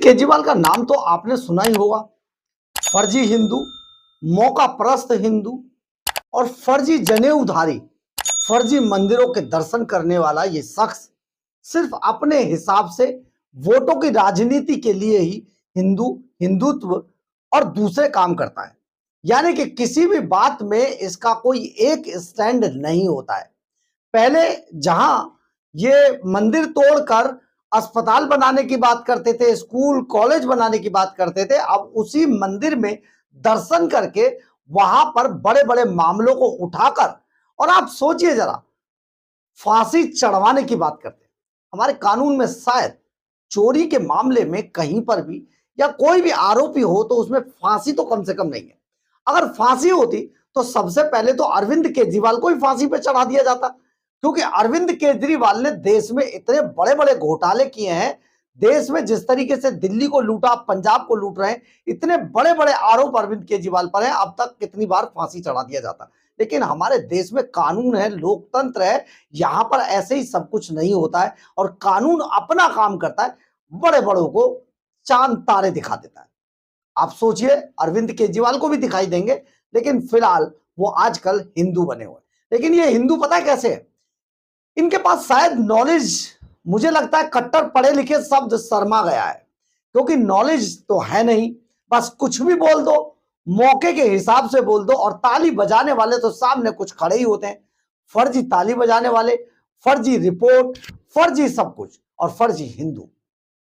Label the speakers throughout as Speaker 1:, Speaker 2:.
Speaker 1: केजरीवाल का नाम तो आपने सुना ही होगा। फर्जी हिंदू, मौका परस्त हिंदू और फर्जी जनेऊधारी, फर्जी मंदिरों के दर्शन करने वाला ये शख्स सिर्फ अपने हिसाब से वोटों की राजनीति के लिए ही हिंदू, हिंदुत्व और दूसरे काम करता है। यानी कि किसी भी बात में इसका कोई एक स्टैंड नहीं होता है। पहले जहां ये मंदिर तोड़कर अस्पताल बनाने की बात करते थे, स्कूल कॉलेज बनाने की बात करते थे, अब उसी मंदिर में दर्शन करके वहां पर बड़े बड़े मामलों को उठाकर, और आप सोचिए जरा, फांसी चढ़वाने की बात करते हैं। हमारे कानून में शायद चोरी के मामले में कहीं पर भी या कोई भी आरोपी हो तो उसमें फांसी तो कम से कम नहीं है। अगर फांसी होती तो सबसे पहले तो अरविंद केजरीवाल को ही फांसी पे चढ़ा दिया जाता, क्योंकि अरविंद केजरीवाल ने देश में इतने बड़े बड़े घोटाले किए हैं। देश में जिस तरीके से दिल्ली को लूटा, पंजाब को लूट रहे हैं, इतने बड़े बड़े आरोप अरविंद केजरीवाल पर हैं। अब तक कितनी बार फांसी चढ़ा दिया जाता। लेकिन हमारे देश में कानून है, लोकतंत्र है, यहां पर ऐसे ही सब कुछ नहीं होता है और कानून अपना काम करता है, बड़े बड़ों को चांद तारे दिखा देता है। आप सोचिए, अरविंद केजरीवाल को भी दिखाई देंगे, लेकिन फिलहाल वो आजकल हिंदू बने हुए। लेकिन ये हिंदू पता है कैसे है? इनके पास शायद नॉलेज, मुझे लगता है कट्टर पढ़े लिखे शब्द शर्मा गया है, क्योंकि नॉलेज तो है नहीं। बस कुछ भी बोल दो, मौके के हिसाब से बोल दो, और ताली बजाने वाले तो सामने कुछ खड़े ही होते हैं। फर्जी ताली बजाने वाले, फर्जी रिपोर्ट, फर्जी सब कुछ, और फर्जी हिंदू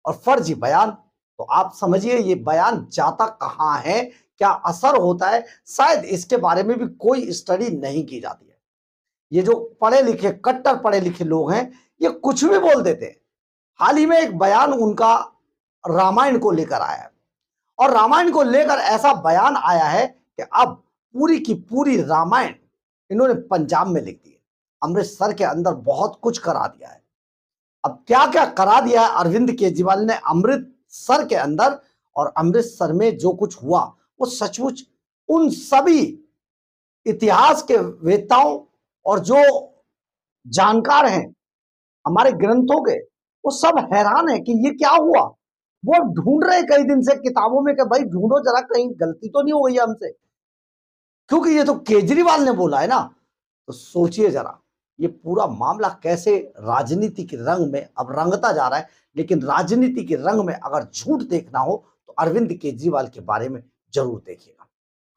Speaker 1: और फर्जी बयान। तो आप समझिए ये बयान जाता कहां है, क्या असर होता है, शायद इसके बारे में भी कोई स्टडी नहीं की जाती है। ये जो पढ़े लिखे, कट्टर पढ़े लिखे लोग हैं, ये कुछ भी बोल देते हैं। हाल ही में एक बयान उनका रामायण को लेकर आया है, और रामायण को लेकर ऐसा बयान आया है कि अब पूरी की पूरी रामायण इन्होंने पंजाब में लिख दी है। अमृतसर के अंदर बहुत कुछ करा दिया है। अब क्या क्या करा दिया है अरविंद केजरीवाल ने अमृतसर के अंदर, और अमृतसर में जो कुछ हुआ वो सचमुच उन सभी इतिहास के वेताओं और जो जानकार हैं हमारे ग्रंथों के, वो सब हैरान है कि ये क्या हुआ। वो ढूंढ रहे कई दिन से किताबों में कि भाई ढूंढो जरा, कहीं गलती तो नहीं हो गई है हमसे, क्योंकि ये तो केजरीवाल ने बोला है ना। तो सोचिए जरा, ये पूरा मामला कैसे राजनीति के रंग में अब रंगता जा रहा है। लेकिन राजनीति के रंग में अगर झूठ देखना हो तो अरविंद केजरीवाल के बारे में जरूर देखिएगा।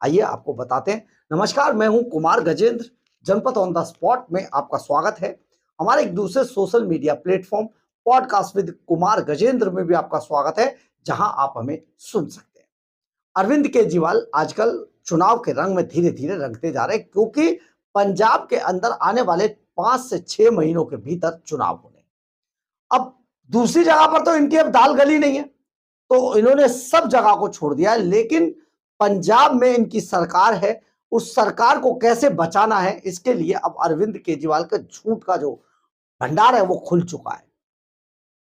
Speaker 1: आइए आपको बताते हैं। नमस्कार, मैं हूं कुमार गजेंद्र। जनपद ऑन द स्पॉट में आपका स्वागत है। हमारे एक दूसरे social media platform podcast with Kumar Gajendra में भी आपका स्वागत है, जहां आप हमें सुन सकते हैं। अरविंद केजरीवाल आजकल चुनाव के रंग में धीरे धीरे रंगते जा रहे हैं, क्योंकि पंजाब के अंदर आने वाले 5 से 6 महीनों के भीतर चुनाव होने। अब दूसरी जगह पर तो इनकी अब दाल गली नहीं है, तो इन्होंने सब जगह को छोड़ दिया है। लेकिन पंजाब में इनकी सरकार है, उस सरकार को कैसे बचाना है, इसके लिए अब अरविंद केजरीवाल का झूठ का जो भंडार है वो खुल चुका है।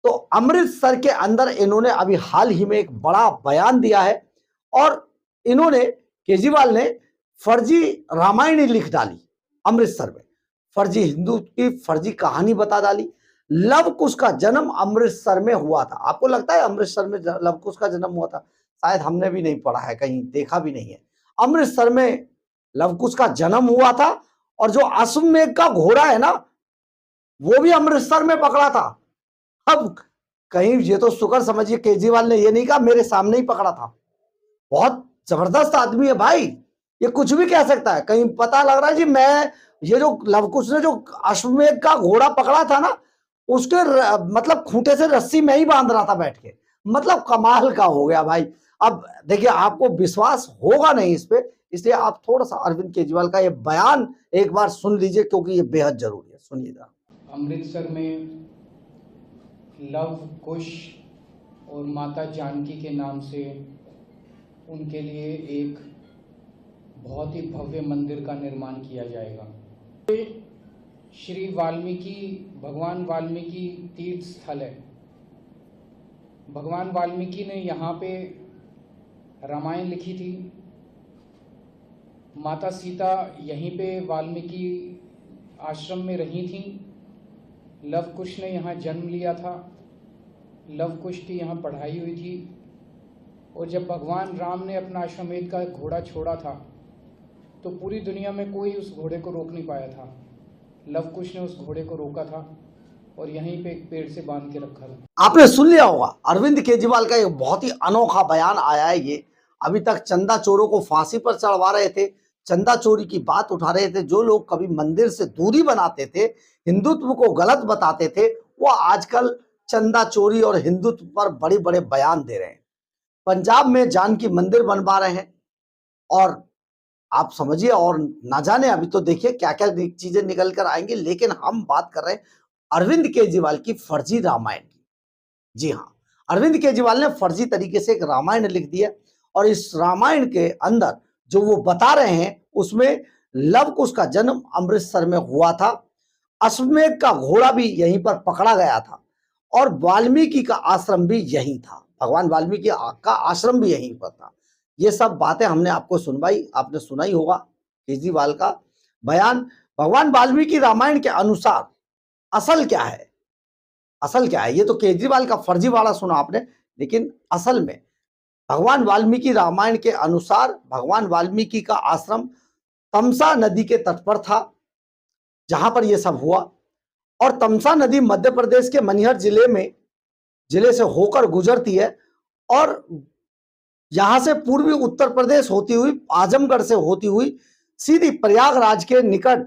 Speaker 1: तो अमृतसर के अंदर इन्होंने अभी हाल ही में एक बड़ा बयान दिया है, और इन्होंने, केजरीवाल ने फर्जी रामायण लिख डाली अमृतसर में, फर्जी हिंदू की फर्जी कहानी बता डाली। लव कुश का जन्म अमृतसर में हुआ था। आपको लगता है अमृतसर में लव कुश का जन्म हुआ था? शायद हमने भी नहीं पढ़ा है, कहीं देखा भी नहीं है। अमृतसर में लव कुश का जन्म हुआ था, और जो अश्वमेध का घोड़ा है ना, वो भी अमृतसर में पकड़ा था। अब कहीं ये तो शुक्र समझिए केजरीवाल ने ये नहीं कहा मेरे सामने ही पकड़ा था। बहुत जबरदस्त आदमी है भाई, ये कुछ भी कह सकता है। कहीं पता लग रहा है जी, मैं ये जो लवकुश ने जो अश्वमेध का घोड़ा पकड़ा था ना, उसके मतलब खूंटे से रस्सी में ही बांध रहा था बैठ के। मतलब कमाल का हो गया भाई। अब देखिए, आपको विश्वास होगा नहीं इस पे, इसलिए आप थोड़ा सा अरविंद केजरीवाल का ये बयान एक बार सुन लीजिए, क्योंकि ये बेहद जरूरी है। सुनिएगा।
Speaker 2: अमृतसर में लव कुश और माता जानकी के नाम से उनके लिए एक बहुत ही भव्य मंदिर का निर्माण किया जाएगा। श्री वाल्मीकि, भगवान वाल्मीकि तीर्थ स्थल है। भगवान वाल्मीकि ने यहाँ पे रामायण लिखी थी। माता सीता यहीं पे वाल्मीकि आश्रम में रही थी। लव कुश ने यहाँ जन्म लिया था। लव कुश की यहाँ पढ़ाई हुई थी। और जब भगवान राम ने अपना अश्वमेध का घोड़ा छोड़ा था तो पूरी दुनिया में कोई उस घोड़े को रोक नहीं पाया था। लव कुश ने उस घोड़े को रोका था और यहीं पे एक पेड़ से बांध के रखा था।
Speaker 1: आपने सुन लिया होगा, अरविंद केजरीवाल का एक बहुत ही अनोखा बयान आया है। ये अभी तक चंदा चोरों को फांसी पर चढ़वा रहे थे, चंदा चोरी की बात उठा रहे थे। जो लोग कभी मंदिर से दूरी बनाते थे, हिंदुत्व को गलत बताते थे, वो आजकल चंदा चोरी और हिंदुत्व पर बड़े बड़े बयान दे रहे हैं। पंजाब में जानकी मंदिर बनवा रहे हैं और आप समझिए, और ना जाने अभी तो देखिए क्या क्या चीजें निकल कर आएंगी। लेकिन हम बात कर रहे हैं अरविंद केजरीवाल की फर्जी रामायण की। जी हाँ, अरविंद केजरीवाल ने फर्जी तरीके से एक रामायण लिख दिया और इस रामायण के अंदर जो वो बता रहे हैं उसमें लव कुश का जन्म अमृतसर में हुआ था, अश्वमेध का घोड़ा भी यहीं पर पकड़ा गया था और वाल्मीकि का आश्रम भी यहीं था। भगवान वाल्मीकि का आश्रम भी यहीं पर था। ये सब बातें हमने आपको सुनवाई, आपने सुना ही होगा केजरीवाल का बयान। भगवान वाल्मीकि रामायण के अनुसार असल क्या है, असल क्या है, ये तो केजरीवाल का फर्जीवाड़ा सुना आपने। लेकिन असल में भगवान वाल्मीकि रामायण के अनुसार भगवान वाल्मीकि का आश्रम तमसा नदी के तट पर था जहां पर यह सब हुआ। और तमसा नदी मध्य प्रदेश के मनिहर जिले से होकर गुजरती है और यहां से पूर्वी उत्तर प्रदेश होती हुई, आजमगढ़ से होती हुई सीधी प्रयागराज के निकट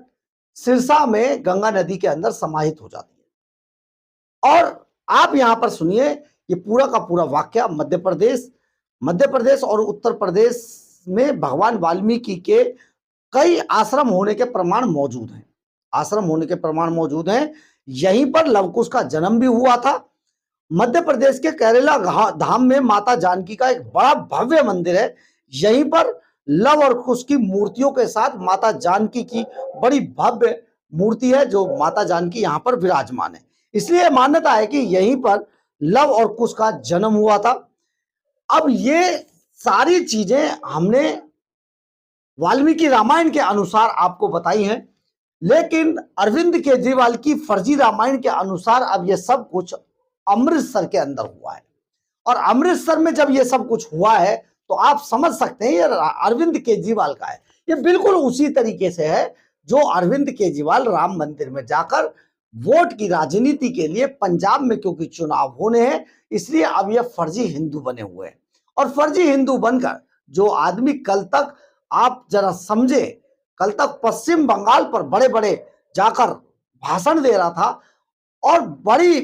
Speaker 1: सिरसा में गंगा नदी के अंदर समाहित हो जाती है। और आप यहां पर सुनिए, ये पूरा का पूरा वाक्य मध्य प्रदेश और उत्तर प्रदेश में भगवान वाल्मीकि के कई आश्रम होने के प्रमाण मौजूद हैं। आश्रम होने के प्रमाण मौजूद हैं। यहीं पर लवकुश का जन्म भी हुआ था। मध्य प्रदेश के कैरला धाम में माता जानकी का एक बड़ा भव्य मंदिर है। यहीं पर लव और कुश की मूर्तियों के साथ माता जानकी की बड़ी भव्य मूर्ति है जो माता जानकी यहां पर विराजमान है। इसलिए मान्यता है कि यहीं पर लव और कुश का जन्म हुआ था। अब ये सारी चीजें हमने वाल्मीकि रामायण के अनुसार आपको बताई हैं, लेकिन अरविंद केजरीवाल की फर्जी रामायण के अनुसार अब ये सब कुछ अमृतसर के अंदर हुआ है। और अमृतसर में जब ये सब कुछ हुआ है तो आप समझ सकते हैं ये अरविंद केजरीवाल का है। ये बिल्कुल उसी तरीके से है जो अरविंद केजरीवाल राम मंदिर में जाकर वोट की राजनीति के लिए, पंजाब में क्योंकि चुनाव होने हैं इसलिए अब ये फर्जी हिंदू बने हुए हैं। और फर्जी हिंदू बनकर जो आदमी कल तक, आप जरा समझे, कल तक पश्चिम बंगाल पर बड़े बड़े जाकर भाषण दे रहा था और बड़ी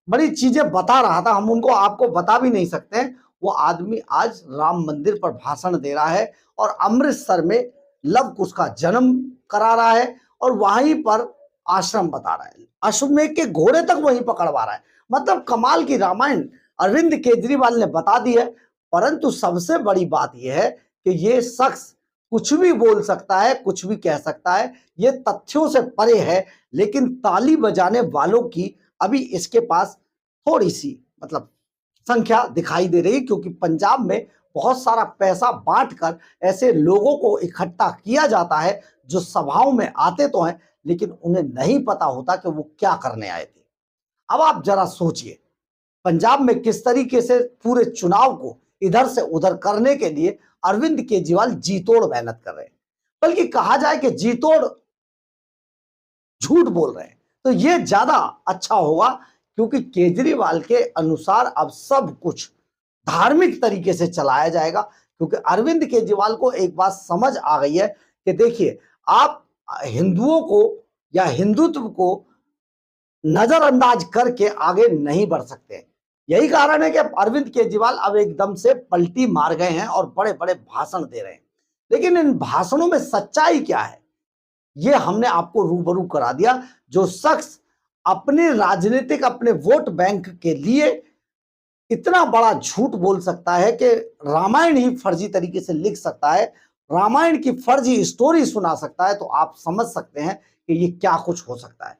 Speaker 1: बड़ी चीजें बता रहा था, हम उनको आपको बता भी नहीं सकते हैं। वो आदमी आज राम मंदिर पर भाषण दे रहा है और अमृतसर में लव कुश का जन्म करा रहा है और वहीं पर आश्रम बता रहा है। अश्वमेध के घोड़े तक वहीं पकड़वा रहा है। मतलब कमाल की रामायण अरविंद केजरीवाल ने बता दी है। परंतु सबसे बड़ी बात यह है कि ये शख्स कुछ भी बोल सकता है, कुछ भी कह सकता है, ये तथ्यों से परे है। लेकिन ताली बजाने वालों की अभी इसके पास थोड़ी सी संख्या दिखाई दे रही, क्योंकि पंजाब में बहुत सारा पैसा बांटकर ऐसे लोगों को इकट्ठा किया जाता है जो सभाओं में आते तो हैं लेकिन उन्हें नहीं पता होता कि वो क्या करने आए थे। अब आप जरा सोचिए, पंजाब में किस तरीके से पूरे चुनाव को इधर से उधर करने के लिए अरविंद केजरीवाल जी तोड़ मेहनत कर रहे हैं, बल्कि कहा जाए कि जी तोड़ झूठ बोल रहे हैं तो यह ज्यादा अच्छा होगा। क्योंकि केजरीवाल के अनुसार अब सब कुछ धार्मिक तरीके से चलाया जाएगा। क्योंकि अरविंद केजरीवाल को एक बात समझ आ गई है कि देखिए, आप हिंदुओं को या हिंदुत्व को नजरअंदाज करके आगे नहीं बढ़ सकते। यही कारण है कि अरविंद केजरीवाल अब एकदम से पलटी मार गए हैं और बड़े बड़े भाषण दे रहे हैं। लेकिन इन भाषणों में सच्चाई क्या है ये हमने आपको रूबरू करा दिया। जो शख्स अपने राजनीतिक, अपने वोट बैंक के लिए इतना बड़ा झूठ बोल सकता है कि रामायण ही फर्जी तरीके से लिख सकता है, रामायण की फर्जी स्टोरी सुना सकता है, तो आप समझ सकते हैं कि ये क्या कुछ हो सकता है।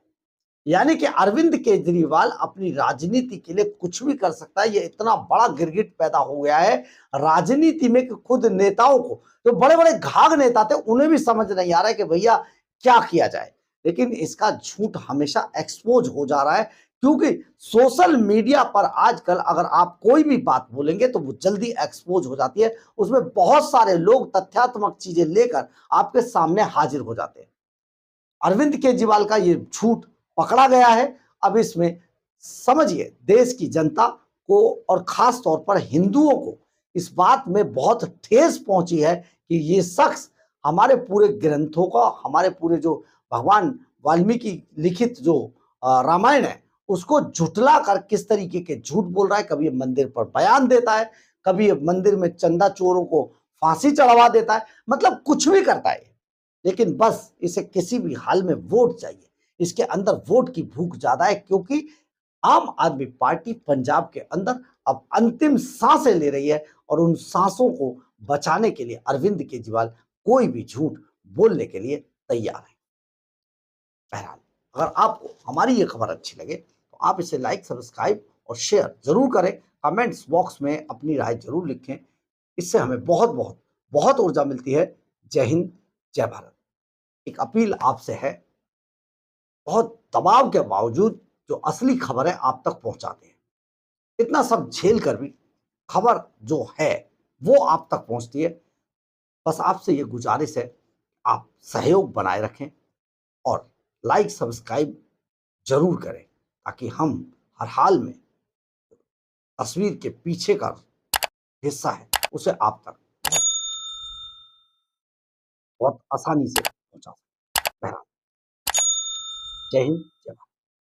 Speaker 1: यानी कि अरविंद केजरीवाल अपनी राजनीति के लिए कुछ भी कर सकता है। ये इतना बड़ा गिरगिट पैदा हो गया है राजनीति में कि खुद नेताओं को, जो बड़े बड़े घाघ नेता थे, उन्हें भी समझ नहीं आ रहा है कि भैया क्या किया जाए। लेकिन इसका झूठ हमेशा एक्सपोज हो जा रहा है क्योंकि सोशल मीडिया पर आजकल अगर आप कोई भी बात बोलेंगे तो वो जल्दी एक्सपोज हो जाती है। उसमें बहुत सारे लोग तथ्यात्मक चीजें लेकर आपके सामने हाजिर हो जाते हैं। अरविंद केजरीवाल का ये झूठ पकड़ा गया है। अब इसमें समझिए देश की जनता को और खास तौर पर हिंदुओं को इस बात में बहुत ठेस पहुंची है कि ये शख्स हमारे पूरे ग्रंथों का, हमारे पूरे जो भगवान वाल्मीकि लिखित जो रामायण है उसको झुटला कर किस तरीके के झूठ बोल रहा है। कभी ये मंदिर पर बयान देता है, कभी ये मंदिर में चंदा चोरों को फांसी चढ़वा देता है, मतलब कुछ भी करता है। लेकिन बस इसे किसी भी हाल में वोट चाहिए। इसके अंदर वोट की भूख ज्यादा है क्योंकि आम आदमी पार्टी पंजाब के अंदर अब अंतिम सांसें ले रही है और उन सांसों को बचाने के लिए अरविंद केजरीवाल कोई भी झूठ बोलने के लिए तैयार है। बहरहाल, अगर आपको हमारी ये खबर अच्छी लगे तो आप इसे लाइक, सब्सक्राइब और शेयर जरूर करें। कमेंट्स बॉक्स में अपनी राय जरूर लिखें। इससे हमें बहुत बहुत बहुत ऊर्जा मिलती है। जय हिंद, जय भारत। एक अपील आपसे है, बहुत दबाव के बावजूद जो असली खबर है आप तक पहुंचाते हैं। इतना सब झेल कर भी खबर जो है वो आप तक पहुंचती है। बस आपसे ये गुजारिश है, आप सहयोग बनाए रखें और लाइक सब्सक्राइब जरूर करें ताकि हम हर हाल में तस्वीर के पीछे का हिस्सा है उसे आप तक बहुत आसानी से पहुंचा सकें। बहरहाल, जय हिंद, जय भारत।